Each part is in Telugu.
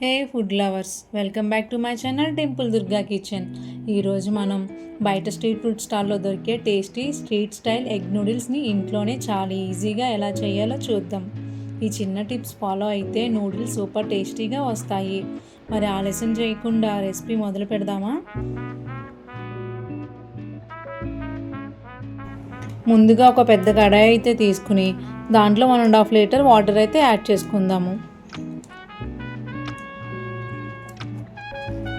Hey food lovers, welcome back to my channel temple Durga kitchen. ఈరోజు మనం బయట స్ట్రీట్ ఫుడ్ స్టాల్లో దొరికే టేస్టీ స్ట్రీట్ స్టైల్ ఎగ్ నూడిల్స్ని ఇంట్లోనే చాలా ఈజీగా ఎలా చేయాలో చూద్దాం. ఈ చిన్న టిప్స్ ఫాలో అయితే నూడిల్స్ సూపర్ టేస్టీగా వస్తాయి. మరి ఆలస్యం చేయకుండా రెసిపీ మొదలు పెడదామా? ముందుగా ఒక పెద్ద కడాయి అయితే తీసుకుని దాంట్లో 1.5 లీటర్ వాటర్ అయితే యాడ్ చేసుకుందాము.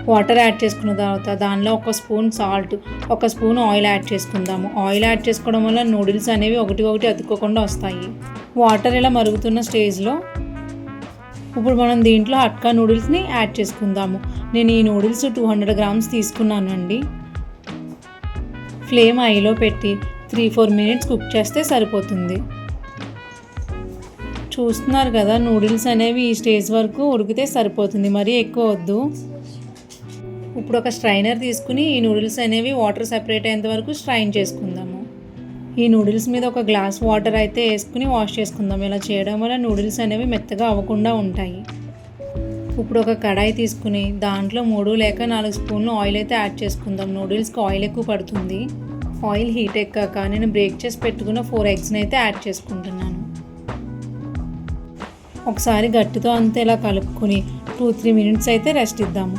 వాటర్ యాడ్ చేసుకున్న తర్వాత దానిలో 1 spoon salt, 1 spoon oil add చేసుకుందాము. ఆయిల్ యాడ్ చేసుకోవడం వల్ల నూడిల్స్ అనేవి ఒకటి అతుక్కోకుండా వస్తాయి. వాటర్ ఇలా మరుగుతున్న స్టేజ్లో ఇప్పుడు మనం దీంట్లో హట్కా నూడిల్స్ని యాడ్ చేసుకుందాము. నేను ఈ నూడిల్స్ 200 గ్రామ్స్ తీసుకున్నాను అండి. ఫ్లేమ్ హైలో పెట్టి 3-4 మినిట్స్ కుక్ చేస్తే సరిపోతుంది. చూస్తున్నారు కదా, నూడిల్స్ అనేవి ఈ స్టేజ్ వరకు ఉడికితే సరిపోతుంది, మరీ ఎక్కువ వద్దు. ఇప్పుడు ఒక స్ట్రైనర్ తీసుకుని ఈ నూడిల్స్ అనేవి వాటర్ సెపరేట్ అయ్యేంత వరకు స్ట్రైన్ చేసుకుందాము. ఈ నూడిల్స్ మీద ఒక గ్లాస్ వాటర్ అయితే వేసుకుని వాష్ చేసుకుందాం. ఇలా చేయడం వల్ల నూడిల్స్ అనేవి మెత్తగా అవ్వకుండా ఉంటాయి. ఇప్పుడు ఒక కడాయి తీసుకుని దాంట్లో 3 లేక 4 స్పూన్లు ఆయిల్ అయితే యాడ్ చేసుకుందాం. నూడిల్స్కి ఆయిల్ ఎక్కువ పడుతుంది. ఆయిల్ హీట్ ఎక్కాక నేను బ్రేక్ చేసి పెట్టుకున్న 4 ఎగ్స్ని అయితే యాడ్ చేసుకుంటున్నాను. ఒకసారి గట్టితో అంతా ఇలా కలుపుకొని 2-3 మినిట్స్ అయితే రెస్ట్ ఇద్దాము.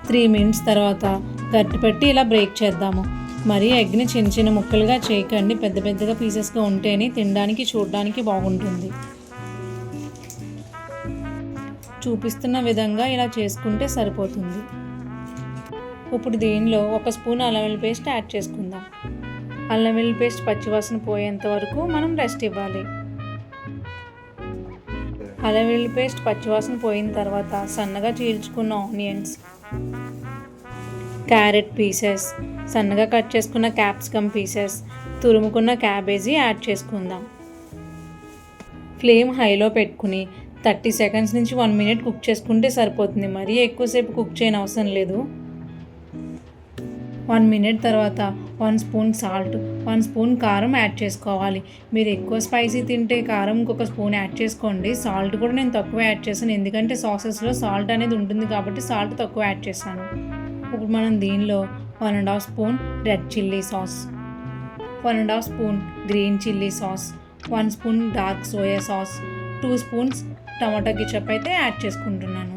3 మినిట్స్ తర్వాత గట్టి పెట్టి ఇలా బ్రేక్ చేద్దాము. మరి ఎగ్ని చిన్న చిన్న ముక్కలుగా చేయకండి, పెద్ద పెద్దగా పీసెస్గా ఉంటేనే తినడానికి చూడడానికి బాగుంటుంది. చూపిస్తున్న విధంగా ఇలా చేసుకుంటే సరిపోతుంది. ఇప్పుడు దీనిలో 1 స్పూన్ అల్లం వెల్లుల్లి పేస్ట్ యాడ్ చేసుకుందాం. అల్లం వెల్లుల్లి పేస్ట్ పచ్చివాసన పోయేంత వరకు మనం రెస్ట్ ఇవ్వాలి. అల్లం వెల్లుల్లి పేస్ట్ పచ్చివాసన పోయిన తర్వాత సన్నగా చీల్చుకున్న ఆనియన్స్, క్యారెట్ పీసెస్, సన్నగా కట్ చేసుకున్న క్యాప్సికమ్ పీసెస్, తురుముకున్న క్యాబేజీ యాడ్ చేసుకుందాం. ఫ్లేమ్ హైలో పెట్టుకుని 30 సెకండ్స్ నుంచి 1 మినిట్ కుక్ చేసుకుంటే సరిపోతుంది. మరీ ఎక్కువసేపు కుక్ చేయని అవసరం లేదు. 1 మినిట్ తర్వాత 1 స్పూన్ సాల్ట్, 1 స్పూన్ కారం యాడ్ చేసుకోవాలి. మీరు ఎక్కువ స్పైసీ తింటే కారం ఇంకొక స్పూన్ యాడ్ చేసుకోండి. సాల్ట్ కూడా నేను తక్కువ యాడ్ చేశాను, ఎందుకంటే సాసెస్లో సాల్ట్ అనేది ఉంటుంది కాబట్టి సాల్ట్ తక్కువ యాడ్ చేశాను. ఇప్పుడు మనం దీనిలో 1.5 spoon red chilli sauce, 1.5 spoon green chilli sauce, 1 spoon dark soya sauce, 2 spoons tomato ketchup అయితే యాడ్ చేసుకుంటున్నాను.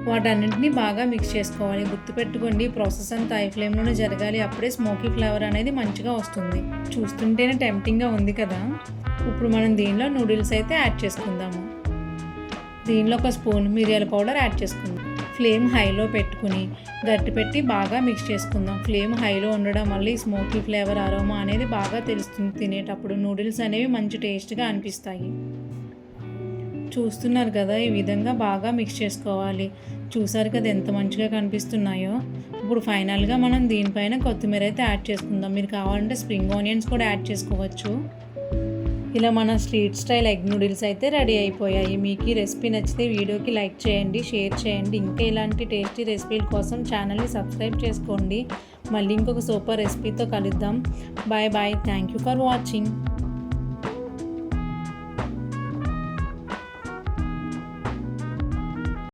వాటన్నింటినీ బాగా మిక్స్ చేసుకోవాలి. గుర్తుపెట్టుకోండి, ప్రాసెస్ అంతా హై ఫ్లేమ్లోనే జరగాలి, అప్పుడే స్మోకీ ఫ్లేవర్ అనేది మంచిగా వస్తుంది. చూస్తుంటేనే టెంప్టింగ్గా ఉంది కదా. ఇప్పుడు మనం దీనిలో నూడిల్స్ అయితే యాడ్ చేసుకుందాము. దీనిలో 1 స్పూన్ మిరియాల పౌడర్ యాడ్ చేసుకుందాం. ఫ్లేమ్ హైలో పెట్టుకుని గట్టి పెట్టి బాగా మిక్స్ చేసుకుందాం. ఫ్లేమ్ హైలో ఉండడం వల్ల ఈ స్మోకీ ఫ్లేవర్ అరోమా అనేది బాగా తెలుస్తుంది. తినేటప్పుడు నూడిల్స్ అనేవి మంచి టేస్ట్గా అనిపిస్తాయి. చూస్తున్నారు కదా, ఈ విధంగా బాగా మిక్స్ చేసుకోవాలి. చూసారు కదా ఎంత మంచిగా కనిపిస్తున్నాయో. ఇప్పుడు ఫైనల్గా మనం దీనిపైన కొత్తిమీర అయితే యాడ్ చేసుకుందాం. మీరు కావాలంటే స్ప్రింగ్ ఆనియన్స్ కూడా యాడ్ చేసుకోవచ్చు. ఇలా మన స్ట్రీట్ స్టైల్ ఎగ్ నూడిల్స్ అయితే రెడీ అయిపోయాయి. మీకు ఈ రెసిపీ నచ్చితే వీడియోకి లైక్ చేయండి, షేర్ చేయండి. ఇంకా ఇలాంటి టేస్టీ రెసిపీల కోసం ఛానల్ని సబ్స్క్రైబ్ చేసుకోండి. మళ్ళీ ఇంకొక సూపర్ రెసిపీతో కలుద్దాం. Bye bye. Thank you for watching.